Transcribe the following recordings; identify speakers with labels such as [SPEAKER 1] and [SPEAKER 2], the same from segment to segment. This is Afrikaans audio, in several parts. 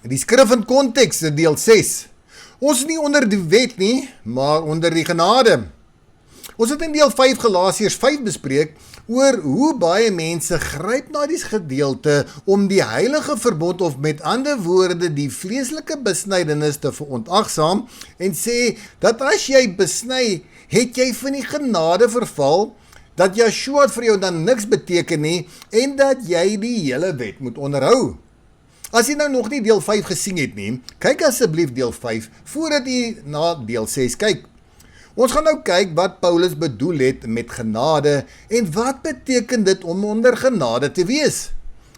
[SPEAKER 1] Die skrif in konteks, deel 6. Ons is nie onder die wet nie, maar onder die genade. Ons het in deel 5 Galasiërs 5 bespreek oor hoe baie mense gryp na die gedeelte om die heilige verbond of met ander woorde die vleeslike besnydenis te verontagsaam en sê dat as jy besny, het jy van die genade verval, dat Yeshua vir jou dan niks beteken nie en dat jy die hele wet moet onderhou. As jy nou nog nie deel 5 gesien het nie, kyk asseblief deel 5 voordat jy na deel 6 kyk. Ons gaan nou kyk wat Paulus bedoel het met genade en wat beteken dit om onder genade te wees.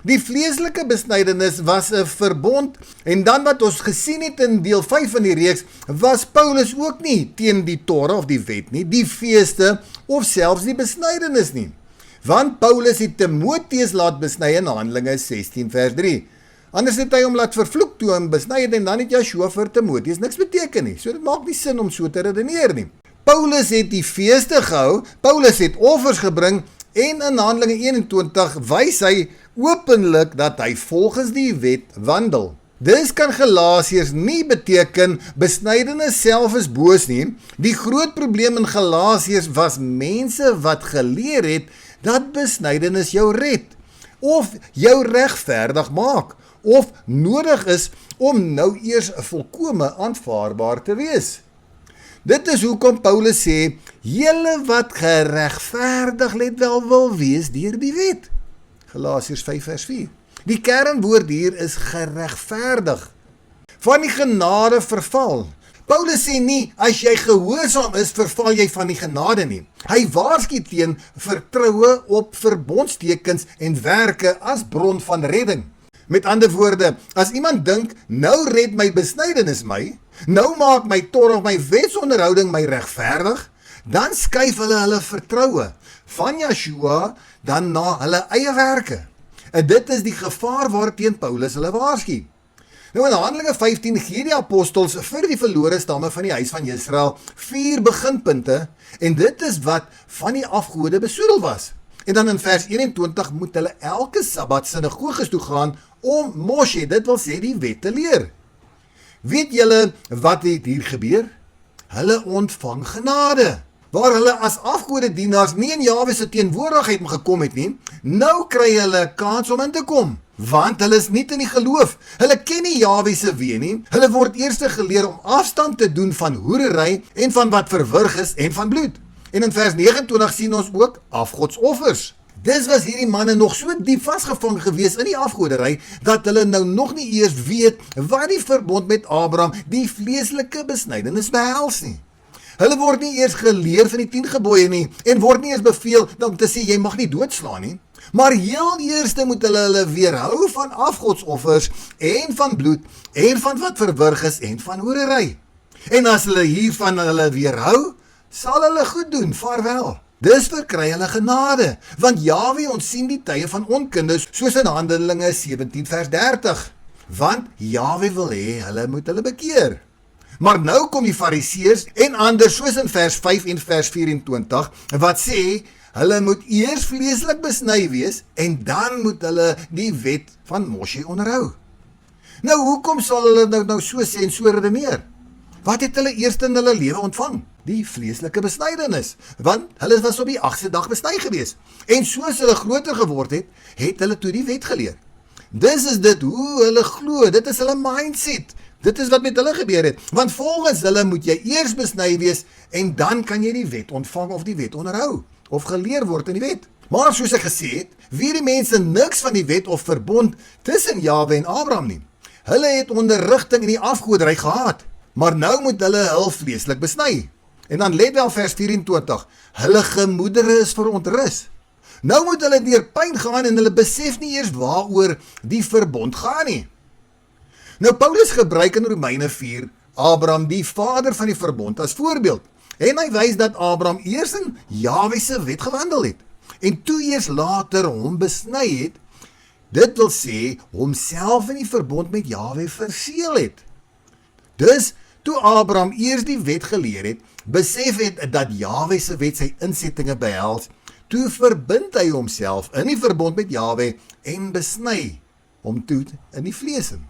[SPEAKER 1] Die vleeslike besnydenis was 'n verbond en dan wat ons gesien het in deel 5 van die reeks, was Paulus ook nie teen die Torah of die wet nie, die feeste of selfs die besnydenis nie. Want Paulus het Timoteus laat besny in Handelinge 16 vers 3. Anders het hy hom laat vervloek toe hom besny het en dan het Yeshua vir Timoteus niks beteken nie. So dit maak nie sin om so te redeneer nie. Paulus het die feeste gehou, Paulus het offers gebring en in Handelinge 21 wys hy openlik dat hy volgens die wet wandel. Dis kan Galasiërs nie beteken besnydenis self is boos nie. Die groot probleem in Galasiërs was mense wat geleer het dat besnydenis jou red of jou regverdig maak of nodig is om nou eers volkome aanvaarbaar te wees. Dit is hoekom Paulus sê, julle wat geregverdig let wel wil wees deur die wet. Galasiërs 5 vers 4. Die kernwoord hier is geregverdig. Van die genade verval. Paulus sê nie, as jy gehoorsaam is, verval jy van die genade nie. Hy waarsku teen vertroue op verbondstekens en werke as bron van redding. Met ander woorde, as iemand dink, nou red my besnydenis my, nou maak my Torah of my wetsonderhouding my regverdig, dan skuif hulle vertroue van Yeshua dan na hulle eie werke. En dit is die gevaar waarteen Paulus hulle waarsku. Nou in Handelinge 15 gee die apostels vir die verlore stamme van die huis van Israel 4 beginpunte en dit is wat van die afgode besoedel was. En dan in vers 21 moet hulle elke Sabbat sinagoges toe gaan om Moshe, dit wil sê die wet te leer. Weet julle wat het hier gebeur? Hulle ontvang genade. Waar hulle as afgodedienaars nie in Jahwe se teenwoordigheid gekom het nie, nou kry hulle 'n kans om in te kom. Want hulle is nie in die geloof. Hulle ken nie Jahwe se weë nie. Hulle word eers geleer om afstand te doen van hoerery en van wat verwrig is en van bloed. En in vers 29 sien ons ook afgodsoffers. Dis was hierdie manne nog so diep vasgevang gewees in die afgodery, dat hulle nou nog nie eers weet wat die verbond met Abraham, die vleeslike besnydenis behels nie. Hulle word nie eers geleer van die 10 gebooie nie, en word nie eers beveel om te sê, jy mag nie doodslaan nie. Maar heel eerste moet hulle weerhou van afgodsoffers, en van bloed, en van wat verwrig is, en van hoerery. En as hulle hiervan hulle weerhou, sal hulle goed doen, vaarwel. Dis verkry hulle genade, want Jahwe ontsien die tye van onkunde, soos in Handelinge 17 vers 30. Want Jahwe wil hê, hulle moet hulle bekeer. Maar nou kom die Fariseërs en ander, soos in vers 5 en vers 24, wat sê, hulle moet eers vleeslik besny wees, en dan moet hulle die wet van Moshe onderhou. Nou, hoekom sal hulle nou so sê en so redeneer? Wat het hulle eerst in hulle lewe ontvang? Die vleeslike besnydenis, want hulle was op die 8ste dag besny gewees. En soos hulle groter geword het, het hulle toe die wet geleer. Dis is dit hoe hulle glo, dit is hulle mindset. Dit is wat met hulle gebeur het, want volgens hulle moet jy eers besny wees, en dan kan jy die wet ontvang of die wet onderhou, of geleer word in die wet. Maar soos ek gesê het, weet die mense niks van die wet of verbond tussen Jahwe en Abraham nie. Hulle het onderrigting in die afgodery gehad, maar nou moet hulle hul vleeslik besny. En dan let wel vers 24, hulle gemoedere is verontrus. Nou moet hulle deur pyn gaan en hulle besef nie eers waaroor die verbond gaan nie. Nou Paulus gebruik in Romeine 4 Abraham, die vader van die verbond, as voorbeeld. En hy wys dat Abraham eers in Jahwe se wet gewandel het. En toe eers later hom besny het, dit wil sê, homself in die verbond met Jahwe verseël het. Dus, toe Abraham eers die wet geleer het, besef het dat Jahwe se wet sy insettinge behels, toe verbind hy homself in die verbond met Jahwe en besny hom toe in die vlees in.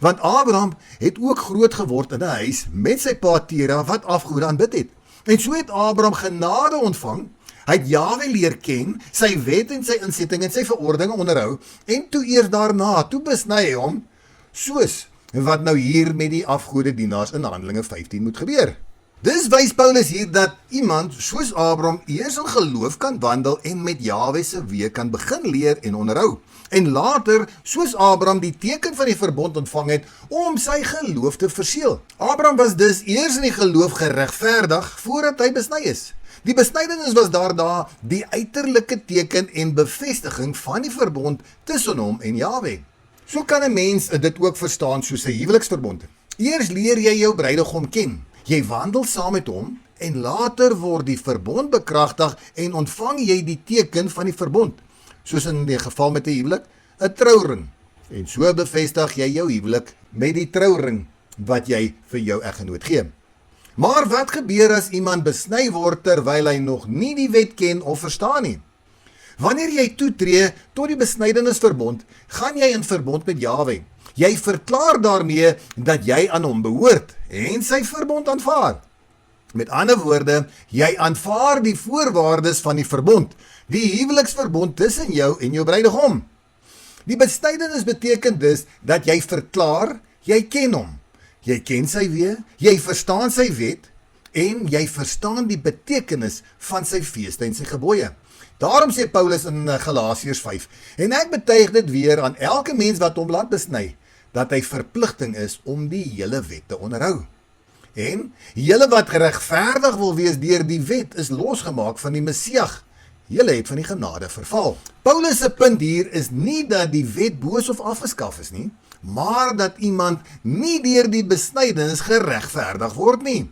[SPEAKER 1] Want Abraham het ook groot geword in 'n huis met sy pa Tera wat afgode aanbid het. En so het Abraham genade ontvang. Hy het Jahwe leer ken, sy wet en sy insetting en sy verordeninge onderhou, en toe eers daarna, toe besny hy hom, soos wat nou hier met die afgode dienaars in Handelinge 15 moet gebeur. Dis wys Paulus hier dat iemand soos Abraham eers in geloof kan wandel en met Jahwe se weë kan begin leer en onderhou. En later, soos Abraham die teken van die verbond ontvang het om sy geloof te verseël. Abraham was dus eers in die geloof geregverdig voordat hy besny is. Die besnydenis was daarna die uiterlike teken en bevestiging van die verbond tussen hom en Jahwe. So kan 'n mens dit ook verstaan soos 'n huweliksverbond. Eers leer jy jou bruidegom ken. Jy wandel saam met hom en later word die verbond bekragtig en ontvang jy die teken van die verbond. Soos in die geval met 'n huwelik, 'n trouring. En so bevestig jy jou huwelik met die trouring wat jy vir jou eggenoot gee. Maar wat gebeur as iemand besny word terwyl hy nog nie die wet ken of verstaan nie? Wanneer jy toetree tot die besnydenisverbond, gaan jy in verbond met Jahwe. Jy verklaar daarmee dat jy aan hom behoort en sy verbond aanvaar. Met ander woorde, jy aanvaar die voorwaardes van die verbond, die huweliksverbond tussen jou en jou bruidegom. Die besnydenis beteken dus dat jy verklaar, jy ken hom. Jy ken sy weë, jy verstaan sy wet en jy verstaan die betekenis van sy feeste en sy gebooie. Daarom sê Paulus in Galasiërs 5, en ek betuig dit weer aan elke mens wat hom laat besny, dat hy verpligting is om die hele wet te onderhou. En julle wat geregverdig wil wees deur die wet is losgemaak van die Messias. Julle het van die genade verval. Paulus se punt hier is nie dat die wet boos of afgeskaf is nie, maar dat iemand nie deur die besnydenis geregverdig word nie.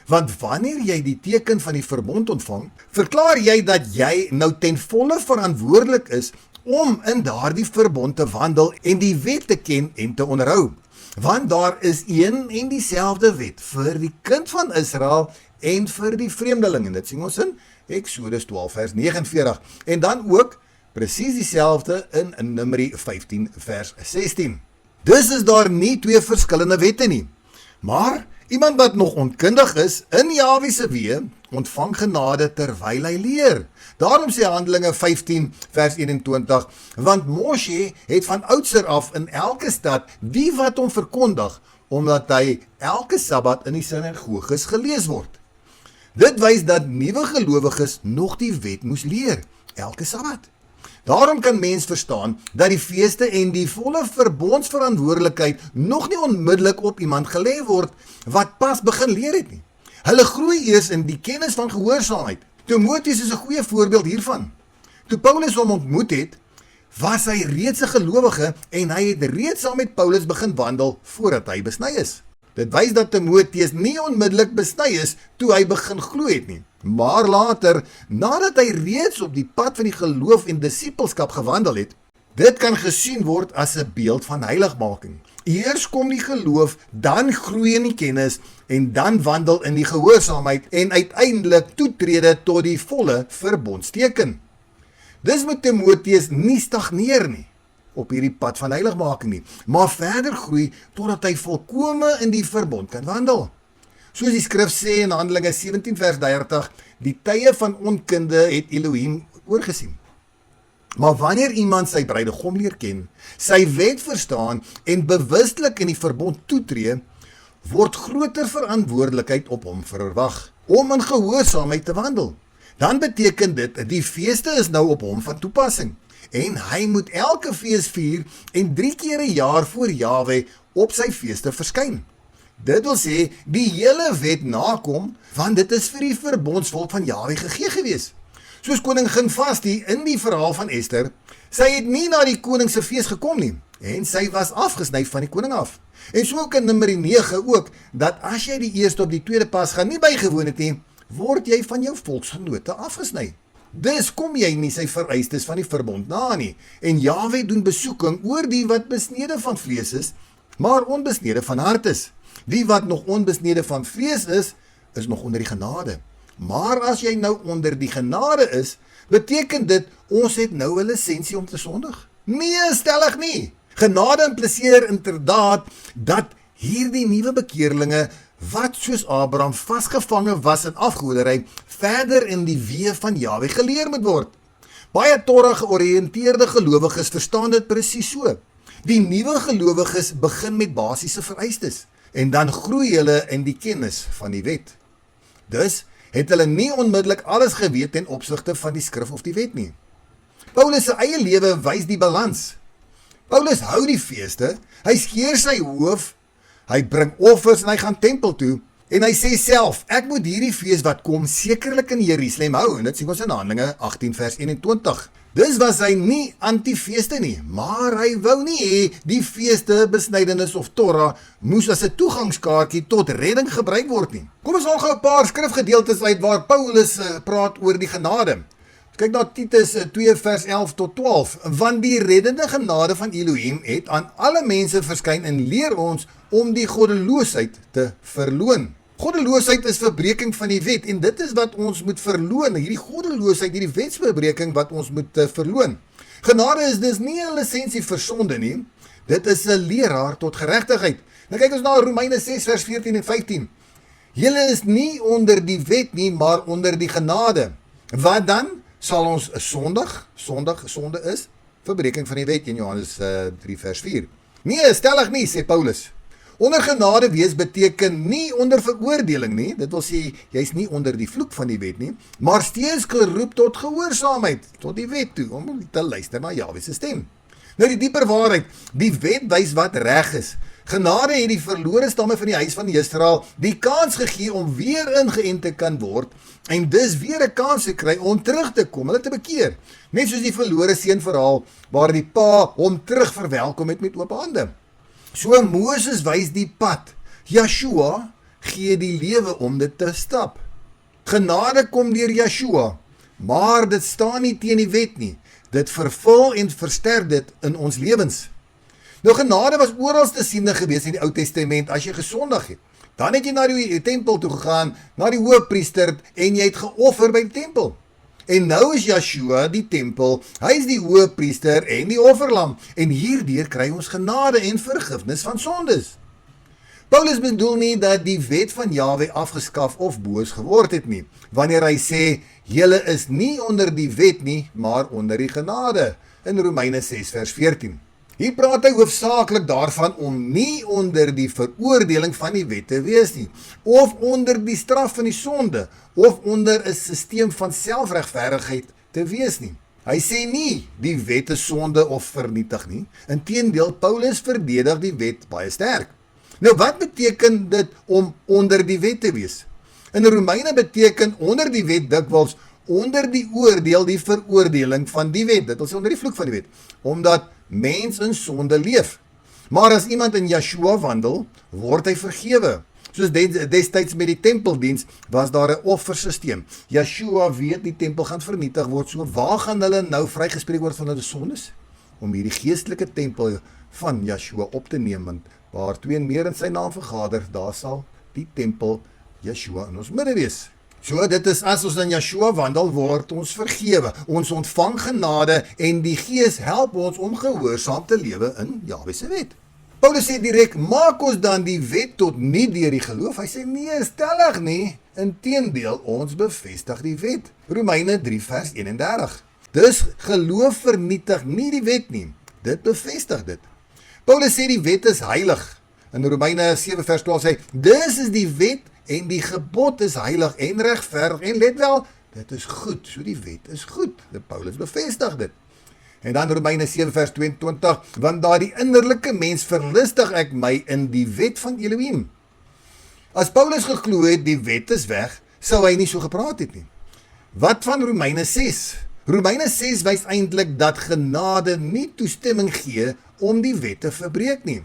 [SPEAKER 1] Want wanneer jy die teken van die verbond ontvang, verklaar jy dat jy nou ten volle verantwoordelik is om in daardie verbond te wandel en die wet te ken en te onderhou. Want daar is een en dieselfde wet vir die kind van Israel en vir die vreemdeling. En dit sien ons in Exodus 12 vers 49. En dan ook presies dieselfde in Numeri 15 vers 16. Dus is daar nie twee verskillende wette nie. Maar iemand wat nog onkundig is in Jahwe se weë, ontvang genade terwyl hy leer. Daarom sê Handelinge 15 vers 21, want Moshe het van oudser af in elke stad die wat hom verkondig, omdat hy elke Sabbat in die sinagoges gelees word. Dit wys dat nuwe gelowiges nog die wet moes leer, elke Sabbat. Daarom kan mens verstaan dat die feeste en die volle verbondsverantwoordelikheid nog nie onmiddellik op iemand gelê word wat pas begin leer het nie. Hulle groei eers in die kennis van gehoorsaamheid. Timoteus is 'n goeie voorbeeld hiervan. Toe Paulus hom ontmoet het, was hy reeds 'n gelowige en hy het reeds saam met Paulus begin wandel voordat hy besny is. Dit wys dat Timoteus nie onmiddellik besny is toe hy begin glo het nie, maar later, nadat hy reeds op die pad van die geloof en disippelskap gewandel het. Dit kan gesien word as 'n beeld van heiligmaking. Eers kom die geloof, dan groei in die kennis en dan wandel in die gehoorsaamheid en uiteindelik toetrede tot die volle verbondsteken. Dis moet Timoteus nie stagneer nie op hierdie pad van heiligmaking nie, maar verder groei totdat hy volkome in die verbond kan wandel. Soos die skrif sê in Handelinge 17 vers 30, die tye van onkunde het Elohim oorgesien. Maar wanneer iemand sy bruidegom leer ken, sy wet verstaan en bewustelik in die verbond toetree, word groter verantwoordelikheid op hom verwag om in gehoorsaamheid te wandel. Dan beteken dit, die feeste is nou op hom van toepassing en hy moet elke fees vier en 3 keer 'n jaar voor Jahwe op sy feeste verskyn. Dit wil sê, die hele wet nakom, want dit is vir die verbondsvolk van Jahwe gegee gewees. Soos koningin Vasti in die verhaal van Ester, sy het nie na die koning se fees gekom nie, en sy was afgesny van die koning af. En so ook in Numeri 9 ook, dat as jy die eerste op die tweede Pasga nie bygewoon het nie, word jy van jou volksgenote afgesny. Dus kom jy nie sy vereistes van die verbond na nie, en Jahwe doen besoeking oor die wat besnede van vlees is, maar onbesnede van hart is. Die wat nog onbesnede van vlees is nog onder die genade. Maar as jy nou onder die genade is, beteken dit, ons het nou 'n lisensie om te sondig? Nee, stellig nie. Genade impliseer inderdaad dat hierdie nuwe bekeerlinge wat soos Abraham vasgevange was in afgoderry, verder in die weë van Jahwe geleer moet word. Baie Torah georiënteerde gelowiges verstaan dit presies so. Die nuwe gelowiges begin met basiese vereistes en dan groei hulle in die kennis van die wet. Dus het hulle nie onmiddellik alles geweet ten opsigte van die skrif of die wet nie. Paulus se eie lewe wys die balans. Paulus hou die feeste, hy skeer sy hoof, hy bring offers en hy gaan tempel toe en hy sê self, ek moet hierdie fees wat kom sekerlik in Jerusalem hou en dit sien ons in Handelinge 18 vers 21. Dus was hy nie anti-feeste nie, maar hy wou nie hê die feeste, besnydenis of Torah moes as 'n toegangskaartjie tot redding gebruik word nie. Kom ons haal gou 'n paar skrifgedeeltes uit waar Paulus praat oor die genade. Kyk na Titus 2 vers 11 tot 12, want die reddende genade van Elohim het aan alle mense verskyn en leer ons om die goddeloosheid te verloon. Goddeloosheid is verbreeking van die wet en dit is wat ons moet verloon, hierdie goddeloosheid, hierdie wetsverbreeking wat ons moet verloon. Genade is dus nie 'n lisensie vir sonde nie, dit is 'n leraar tot geregtigheid. Nou kyk ons na Romeine 6 vers 14 en 15. Julle is nie onder die wet nie, maar onder die genade. Wat dan? Sal ons sonde is? Verbreeking van die wet in Johannes 3 vers 4. Nee, stellig nie, sê Paulus. Onder genade wees beteken nie onder veroordeling nie, dit wil sê, jy is nie onder die vloek van die wet nie, maar steeds geroep tot gehoorsaamheid, tot die wet toe, om te luister na Jahwe se stem. Nou die dieper waarheid, die wet wys wat reg is. Genade het die verlore stamme van die huis van Israel die kans gegee om weer ingeënt te kan word, en dus weer 'n kans te kry om terug te kom, hulle te bekeer. Net soos die verlore seun verhaal, waar die pa hom terug verwelkom het met oop hande. So Moses wys die pad, Yeshua gee die lewe om dit te stap. Genade kom deur Yeshua, maar dit staan nie teen die wet nie. Dit vervul en versterk dit in ons lewens. Nou genade was oral te sien gewees in die Ou Testament as jy gesondig het. Dan het jy na die tempel toe gegaan, na die hoëpriester en jy het geoffer by die tempel. En nou is Yeshua die tempel, hy is die hoëpriester en die offerlam en hierdeur kry ons genade en vergifnis van sondes. Paulus bedoel nie dat die wet van Jahwe afgeskaf of boos geword het nie, wanneer hy sê, julle is nie onder die wet nie, maar onder die genade, in Romeine 6 vers 14. Hier praat hy hoofsaaklik daarvan om nie onder die veroordeling van die wet te wees nie, of onder die straf van die sonde, of onder 'n sisteem van selfregverdigheid te wees nie. Hy sê nie, die wet is sonde of vernietig nie, inteendeel Paulus verdedig die wet baie sterk. Nou wat beteken dit om onder die wet te wees? In Romeine beteken onder die wet dikwels onder die oordeel, die veroordeling van die wet, dit wil sê onder die vloek van die wet, omdat mens in sonde leef. Maar as iemand in Yeshua wandel, word hy vergewe. Soos destyds met die tempeldiens was daar 'n offersisteem. Yeshua weet die tempel gaan vernietig word, so waar gaan hulle nou vrygespreek word van hulle sondes? Om hierdie geestelike tempel van Yeshua op te neem, want waar twee en meer in sy naam vergader, daar sal die tempel Yeshua in ons midde wees. So dit is as ons in Yeshua wandel, word ons vergewe. Ons ontvang genade en die Gees help ons om gehoorsaam te lewe in Jahwe se wet. Paulus sê direk, maak ons dan die wet tot nie deur die geloof. Hy sê nee, stellig nie. Inteendeel, ons bevestig die wet. Romeine 3 vers 31. Dus geloof vernietig nie die wet nie. Dit bevestig dit. Paulus sê die wet is heilig. In Romeine 7 vers 12 sê, dis is die wet en die gebod is heilig en regverdig en let wel, dit is goed, so die wet is goed. Paulus bevestig dit. En dan Romeine 7 vers 22, want daar die innerlike mens verlustig ek my in die wet van Elohim. As Paulus geglo het die wet is weg, sou hy nie so gepraat het nie. Wat van Romeine 6? Romeine 6 wys eintlik dat genade nie toestemming gee om die wet te verbreek nie.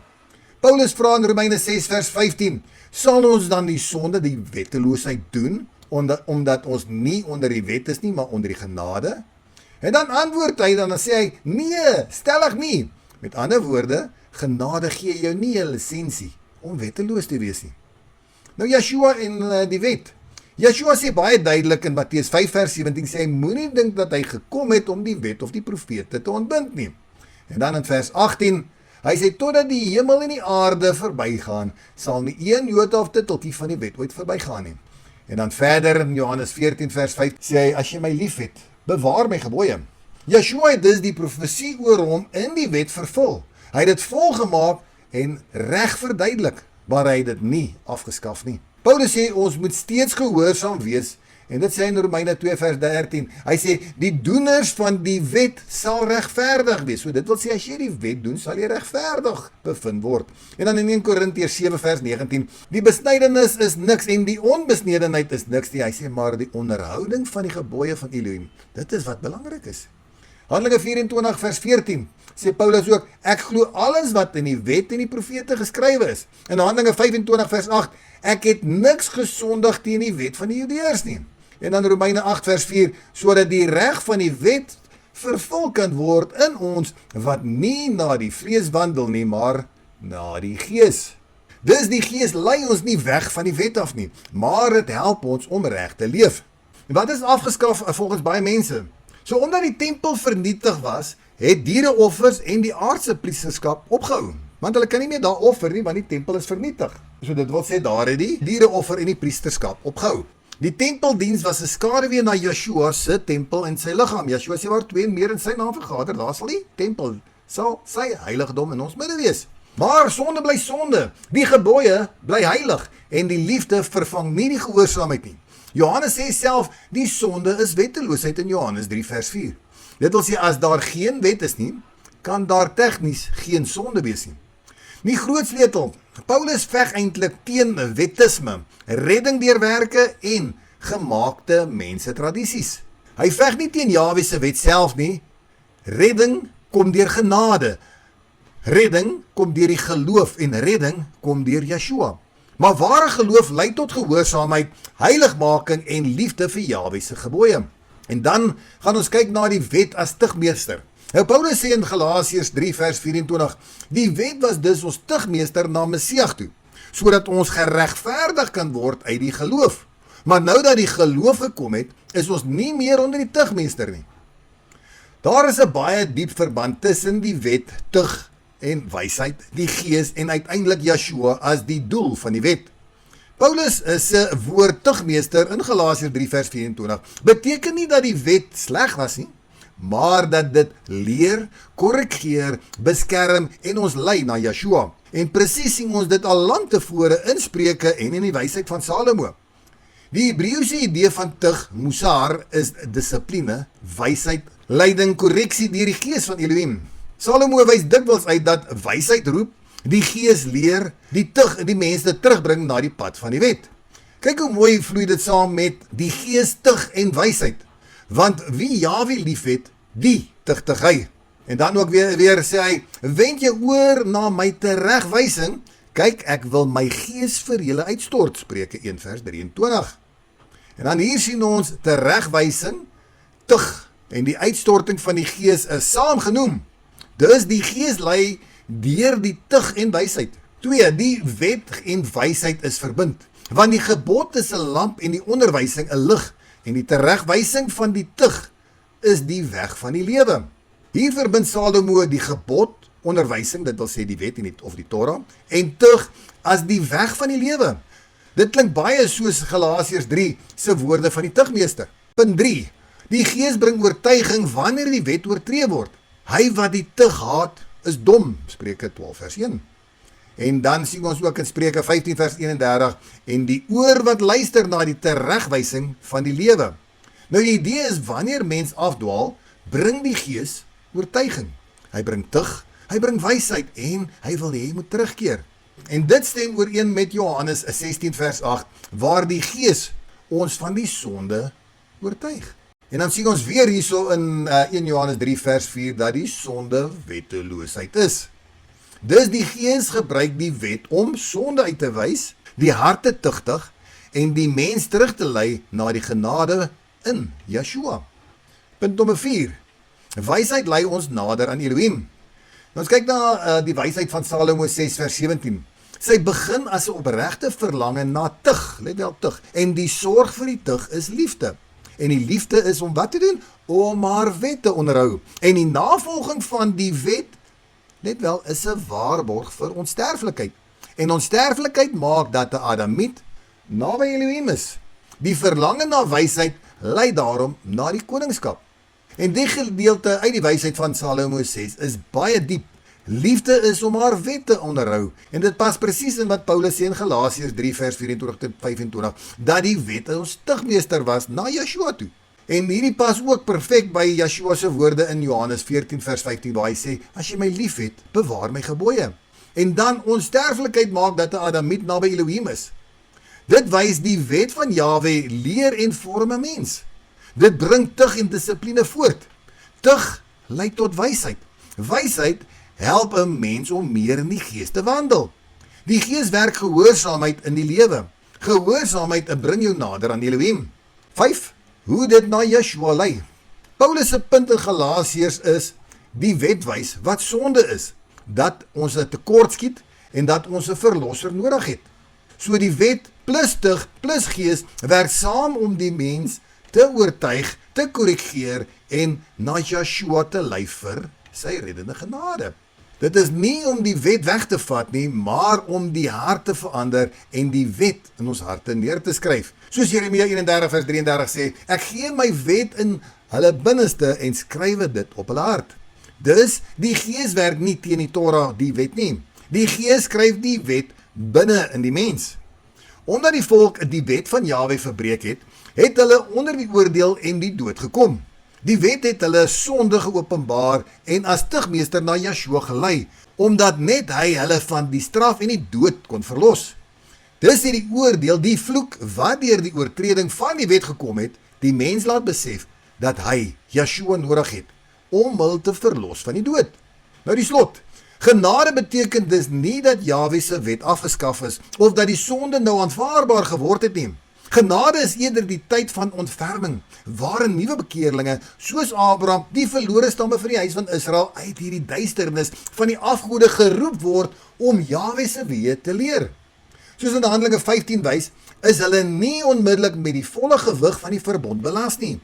[SPEAKER 1] Paulus vra in Romeine 6 vers 15, sal ons dan die sonde, die wetteloosheid doen, omdat ons nie onder die wet is nie, maar onder die genade? En dan antwoord hy, dan sê hy, nee, stellig nie. Met ander woorde, genade gee jou nie 'n lisensie om wetteloos te wees nie. Nou Yeshua en die wet. Yeshua sê baie duidelik in Matteus 5 vers 17, sê hy, moenie dink dat hy gekom het om die wet of die profete te ontbind nie. En dan in vers 18, Hy sê, totdat die hemel en die aarde verbygaan, sal nie een jota of titeltjie van die wet ooit verbygaan nie. En dan verder in Johannes 14 vers 5 sê hy, as jy my lief het, bewaar my gebooie. Yeshua het dus die profesie oor hom in die wet vervul. Hy het dit volgemaak en reg verduidelik, maar hy het dit nie afgeskaf nie. Paulus sê, ons moet steeds gehoorsaam wees, en dit sê in Romeine 2 vers 13, hy sê, die doeners van die wet sal regverdig wees. So dit wil sê, as jy die wet doen, sal jy regverdig bevind word. En dan in 1 Korintiërs 7 vers 19, die besnydenis is niks en die onbesnedenheid is niks nie. Hy sê, maar die onderhouding van die gebooie van Elohim, dit is wat belangrik is. Handelinge 24 vers 14, sê Paulus ook, ek glo alles wat in die wet en die profete geskrywe is. In Handelinge 25 vers 8, ek het niks gesondig teen die wet van die Judeërs nie. En dan Romeine 8 vers 4, sodat die reg van die wet vervul kan word in ons, wat nie na die vlees wandel nie, maar na die gees. Dus die gees lei ons nie weg van die wet af nie, maar het help ons om reg te leef. En wat is afgeskaf volgens baie mense? So omdat die tempel vernietig was, het diereoffers en die aardse priesterskap opgehou. Want hulle kan nie meer daar offer nie, want die tempel is vernietig. So dit wil sê, daar het die diereoffer en die priesterskap opgehou. Die tempeldiens was 'n skaduwee na Yeshua se tempel en sy liggaam. Yeshua sê, waar twee meer in sy naam vergader, daar sal die tempel, sal sy heiligdom in ons midde wees. Maar sonde bly sonde, die gebooie bly heilig, en die liefde vervang nie die gehoorsaamheid nie. Johannes sê self, die sonde is wetteloosheid in Johannes 3 vers 4. Dit wil sê, as daar geen wet is nie, kan daar tegnies geen sonde wees nie. Die groot sleutel, Paulus veg eintlik teen wettisme, redding deur werke en gemaakte mense tradisies. Hy veg nie teen Jahwe se wet self nie. Redding kom deur genade. Redding kom deur die geloof en redding kom deur Yeshua. Maar ware geloof lei tot gehoorsaamheid, heiligmaking en liefde vir Jahwe se gebooie. En dan gaan ons kyk na die wet as tugmeester. Nou Paulus sê in Galasiërs 3 vers 24, die wet was dus ons tugmeester na Messias toe, sodat ons geregverdig kan word uit die geloof. Maar nou dat die geloof gekom het, is ons nie meer onder die tugmeester nie. Daar is 'n baie diep verband tussen die wet, tug en wysheid, die gees en uiteindelik Yeshua as die doel van die wet. Paulus se woord tugmeester in Galasiërs 3 vers 24 beteken nie dat die wet sleg was nie, maar dat dit leer, korrigeer, beskerm en ons lei na Yeshua. En presies sien ons dit al lank tevore in Spreuke en in die wysheid van Salomo. Die Hebreëse idee van tug, musar, is dissipline, wysheid, leiding, korreksie deur die gees van Elohim. Salomo wys dikwels uit dat wysheid roep, die gees leer, die tug die mense terugbring na die pad van die wet. Kyk hoe mooi vloei dit saam met die gees, tug en wysheid. Want wie Jahwe lief het, die tugtig hy. En dan ook weer sê hy, wend jou oor na my teregwysing, kyk ek wil my gees vir julle uitstort, Spreuke 1 vers 23. En dan hier sien ons teregwysing, tug en die uitstorting van die gees is saam genoem. Dus die gees lei deur die tug en wysheid. 2. Die wet en wysheid is verbind. Want die gebod is 'n lamp en die onderwysing 'n lig. En die teregwysing van die tug is die weg van die lewe. Hier verbind Salomo die gebod, onderwysing, dit wil sê die wet of die Torah, en tug as die weg van die lewe. Dit klink baie soos Galasiërs 3 se woorde van die tugmeester. Punt 3. Die gees bring oortuiging wanneer die wet oortree word. Hy wat die tug haat, is dom, Spreuke 12 vers 1. En dan sien ons ook in Spreuke 15 vers 31, en die oor wat luister na die teregwysing van die lewe. Nou die idee is, wanneer mens afdwaal, bring die gees oortuiging. Hy bring tug, hy bring wysheid, en hy wil hê jy moet terugkeer. En dit stem ooreen met Johannes 16 vers 8, waar die gees ons van die sonde oortuig. En dan sien ons weer hierso in 1 Johannes 3 vers 4, dat die sonde wetteloosheid is. Dus die gees gebruik die wet om sonde uit te wys, die hart te tugtig en die mens terug te lei na die genade in Yeshua. Punt nommer 4. Wysheid lei ons nader aan Elohim. Ons kyk na die wysheid van Salomo 6 vers 17. Sy begin as 'n opregte verlange na tug, let wel tug, en die sorg vir die tug is liefde. En die liefde is om wat te doen? Om haar wet te onderhou. En die navolging van die wet let wel, is 'n waarborg vir onsterflikheid. En onsterflikheid maak dat 'n Adamiet naby Elohim is. Die verlange na wysheid lei daarom na die koningskap. En die gedeelte uit die wysheid van Salomo 6 is baie diep. Liefde is om haar wet te onderhou. En dit pas presies in wat Paulus sê in Galasiërs 3 vers 24 tot 25, dat die wet ons stigmeester was na Yeshua toe. En hierdie pas ook perfek by Yeshua se woorde in Johannes 14 vers 15 waar hy sê, as jy my liefhet, bewaar my gebooie. En dan onsterflikheid maak dat 'n Adamiet naby Elohim is. Dit wys die wet van Jahwe leer en vorm 'n mens. Dit bring tug en dissipline voort. Tug lei tot wysheid. Wysheid help 'n mens om meer in die gees te wandel. Die gees werk gehoorsaamheid in die lewe. Gehoorsaamheid bring jou nader aan Elohim. 5. Hoe dit na Yeshua lei. Paulus se punt in Galasiërs is, die wet wys wat sonde is, dat ons 'n tekort skiet en dat ons 'n verlosser nodig het. So die wet plus tug plus gees werk saam om die mens te oortuig, te korrigeer en na Yeshua te lei vir sy reddende genade. Dit is nie om die wet weg te vat nie, maar om die hart te verander en die wet in ons harte neer te skryf. Soos Jeremia 31 vers 33 sê, ek gee my wet in hulle binneste en skrywe dit op hulle hart. Dus die gees werk nie teen die Torah, die wet nie. Die gees skryf die wet binne in die mens. Omdat die volk die wet van Jahwe verbreek het, het hulle onder die oordeel en die dood gekom. Die wet het hulle sonde geopenbaar en as stigmeester na Yeshua gelei, omdat net hy hulle van die straf en die dood kon verlos. Dis die oordeel, die vloek wat deur die oortreding van die wet gekom het, die mens laat besef dat hy Yeshua nodig het om hulle te verlos van die dood. Nou die slot. Genade beteken dus nie dat Jahwe se wet afgeskaf is of dat die sonde nou aanvaarbaar geword het nie. Genade is eerder die tyd van ontferming, waarin nuwe bekeerlinge, soos Abraham, die verlore stamme van die huis van Israel, uit hierdie duisternis van die afgode geroep word om Jahwe se weë te leer. Soos in Handelinge 15 wys, is hulle nie onmiddellik met die volle gewig van die verbond belas nie,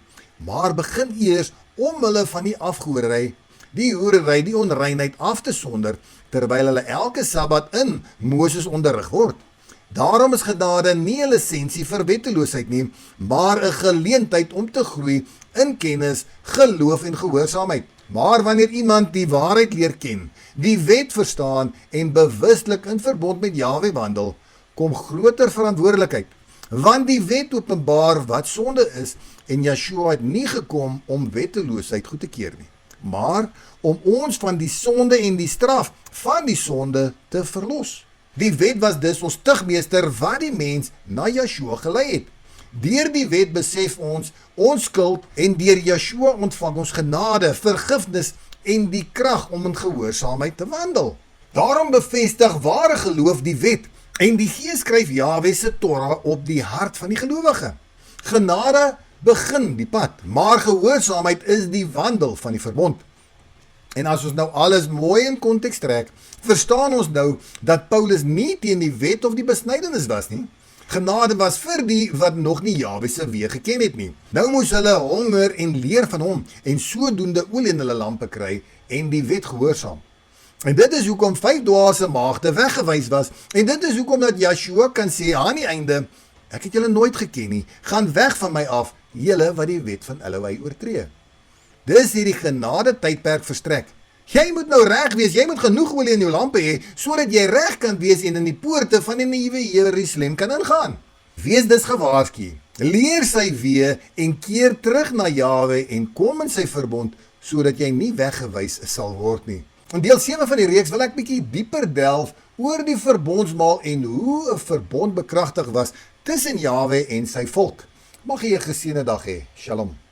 [SPEAKER 1] maar begin eers om hulle van die afgoderry, die hoerery, die onreinheid af te sonder, terwyl hulle elke Sabbat in Moses onderrig word. Daarom is genade nie 'n lisensie vir wetteloosheid nie, maar 'n geleentheid om te groei in kennis, geloof en gehoorsaamheid. Maar wanneer iemand die waarheid leer ken, die wet verstaan en bewuslik in verbond met Jahwe wandel, kom groter verantwoordelikheid. Want die wet openbaar wat sonde is en Yeshua het nie gekom om wetteloosheid goed te keer nie, maar om ons van die sonde en die straf van die sonde te verlos. Die wet was dus ons stigmeester wat die mens na Yeshua gelei het. Deur die wet besef ons skuld en deur Yeshua ontvang ons genade, vergifnis en die krag om in gehoorsaamheid te wandel. Daarom bevestig ware geloof die wet en die Gees skryf Jahwe se Torah op die hart van die gelowige. Genade begin die pad, maar gehoorsaamheid is die wandel van die verbond. En as ons nou alles mooi in konteks trek, verstaan ons nou dat Paulus nie teen die wet of die besnydenis was nie. Genade was vir die wat nog nie Jahwe se weë geken het nie. Nou moes hulle honger en leer van hom en sodoende olie in hulle lampe kry en die wet gehoorsaam. En dit is hoekom 5 dwaase maagde weggewys was en dit is hoekom dat Yeshua kan sê aan die einde, ek het julle nooit geken nie, gaan weg van my af, julle wat die wet van Elohai oortree. Dis hierdie genade tydperk verstrek. Jy moet nou reg wees, jy moet genoeg olie in jou lampe hê, sodat jy reg kan wees en in die poorte van die nuwe Jerusalem kan ingaan. Wees dus gewaarsku, leer sy weë en keer terug na Jahwe en kom in sy verbond, sodat jy nie weggewys sal word nie. In deel 7 van die reeks wil ek bietjie dieper delf oor die verbondsmaal en hoe 'n verbond bekragtig was tussen Jahwe en sy volk. Mag jy 'n geseënde dag hê. Shalom.